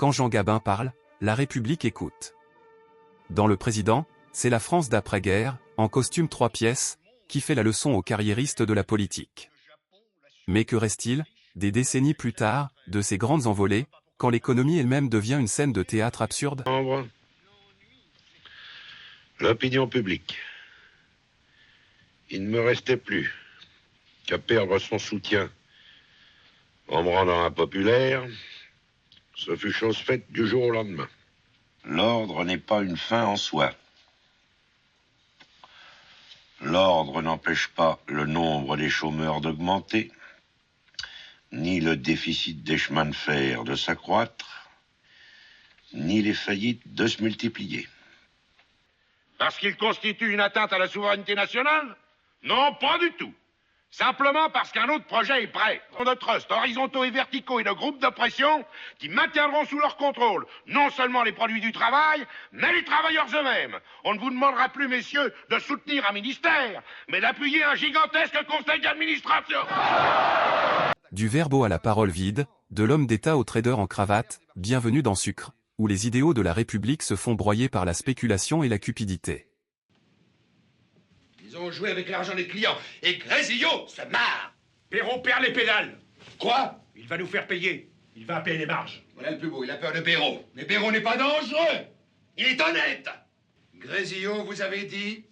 Quand Jean Gabin parle, la République écoute. Dans Le Président, c'est la France d'après-guerre, en costume 3 pièces, qui fait la leçon aux carriéristes de la politique. Mais que reste-t-il, des décennies plus tard, de ces grandes envolées, quand l'économie elle-même devient une scène de théâtre absurde? L'opinion publique. Il ne me restait plus qu'à perdre son soutien en me rendant impopulaire. Ce fut chose faite du jour au lendemain. L'ordre n'est pas une fin en soi. L'ordre n'empêche pas le nombre des chômeurs d'augmenter, ni le déficit des chemins de fer de s'accroître, ni les faillites de se multiplier. Parce qu'il constitue une atteinte à la souveraineté nationale? Non, pas du tout. Simplement parce qu'un autre projet est prêt. De trusts horizontaux et verticaux et de groupes de pression qui maintiendront sous leur contrôle non seulement les produits du travail, mais les travailleurs eux-mêmes. On ne vous demandera plus, messieurs, de soutenir un ministère, mais d'appuyer un gigantesque conseil d'administration. Du verbo à la parole vide, de l'homme d'État au trader en cravate, bienvenue dans Sucre, où les idéaux de la République se font broyer par la spéculation et la cupidité. Ils ont joué avec l'argent des clients, et Grésillot se marre. Perrault perd les pédales. Quoi? Il va nous faire payer. Il va payer les marges. Voilà le plus beau, il a peur de Perrault. Mais Perrault n'est pas dangereux. Il est honnête. Grésillot, vous avez dit,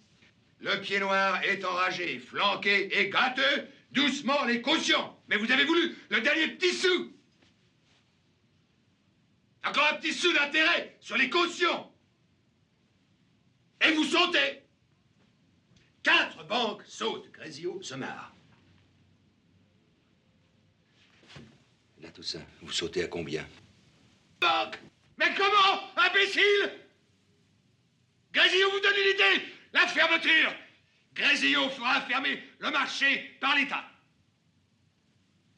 le pied noir est enragé, flanqué et gâteux, doucement les cautions. Mais vous avez voulu le dernier petit sou. Encore un petit sou d'intérêt sur les cautions. Et vous sautez. 4 banques sautent. Grésillot se marre. Là, tout ça, vous sautez à combien? Banque. Mais comment, imbécile? Grésillot vous donne une idée. La fermeture. Grésillot fera fermer le marché par l'État.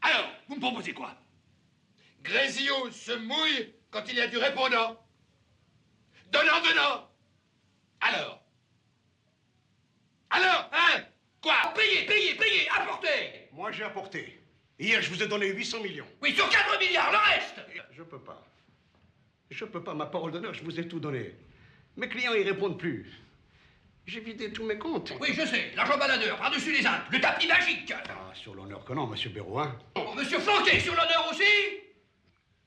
Alors, vous me proposez quoi? Grésillot se mouille quand il y a du répondant. Donnant. Alors, hein? Quoi? Payez, apportez! Moi, j'ai apporté. Hier, je vous ai donné 800 millions. Oui, sur 4 milliards, le reste! Je peux pas, ma parole d'honneur, je vous ai tout donné. Mes clients, ils répondent plus. J'ai vidé tous mes comptes. Oui, je sais, l'argent baladeur, par-dessus les Alpes, le tapis magique! Ah, sur l'honneur que non, monsieur Béraud, hein. Oh, monsieur Flanquet, sur l'honneur aussi?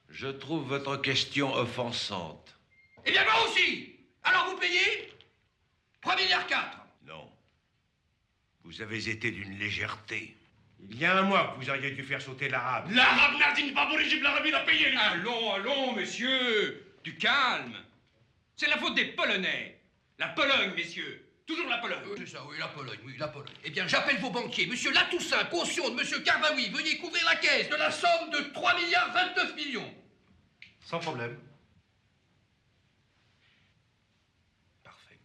Je trouve votre question offensante. Eh bien, moi aussi! Alors, vous payez? 3 milliards 4. Non. Vous avez été d'une légèreté. Il y a un mois que vous auriez dû faire sauter l'arabe. L'arabe n'arrive pas pour l'Égypte, l'arabe, il a payé, lui! Allons, messieurs, du calme. C'est la faute des Polonais. La Pologne, messieurs. Toujours la Pologne. Oui, c'est ça, oui, la Pologne. Eh bien, j'appelle vos banquiers. Monsieur Latoussaint, caution de monsieur Carbaoui, veuillez couvrir la caisse de la somme de 3 milliards 29 millions. Sans problème. Parfait.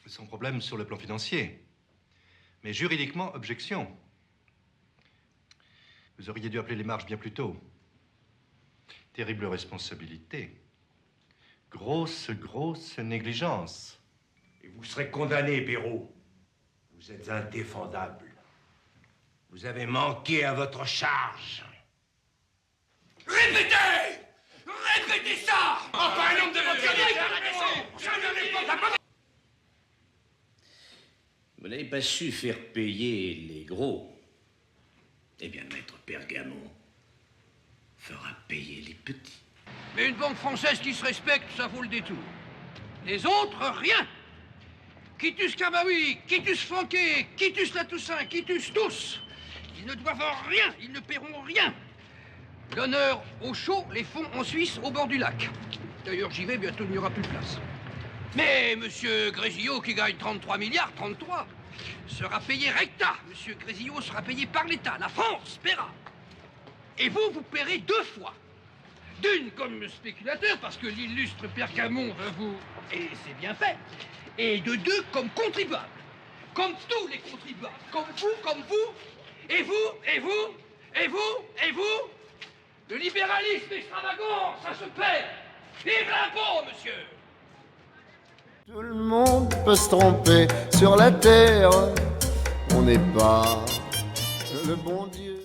Sans problème sur le plan financier. Mais juridiquement, objection. Vous auriez dû appeler les marges bien plus tôt. Terrible responsabilité. Grosse négligence. Et vous serez condamné, Béraud. Vous êtes indéfendable. Vous avez manqué à votre charge. Répétez ça! Enfin, un homme de votre qualité! Vous n'avez pas su faire payer les gros. Eh bien, maître Pergamon fera payer les petits. Mais une banque française qui se respecte, ça vaut le détour. Les autres, rien. Quitus Carbaoui, quitus Flanquet, quitus Latoussaint, quitus tous. Ils ne doivent rien, ils ne paieront rien. L'honneur au chaud, les fonds en Suisse, au bord du lac. D'ailleurs, j'y vais, bientôt il n'y aura plus de place. Mais monsieur Grésillot, qui gagne 33 milliards, 33, sera payé recta. Monsieur Grésillot sera payé par l'État. La France paiera. Et vous paierez 2 fois. D'une comme spéculateur, parce que l'illustre Pergamon veut vous... Et c'est bien fait. Et de 2 comme contribuable. Comme tous les contribuables. Comme vous. Et vous. Le libéralisme extravagant, ça se paie. Vive l'impôt, monsieur! Tout le monde peut se tromper sur la terre. On n'est pas le bon Dieu.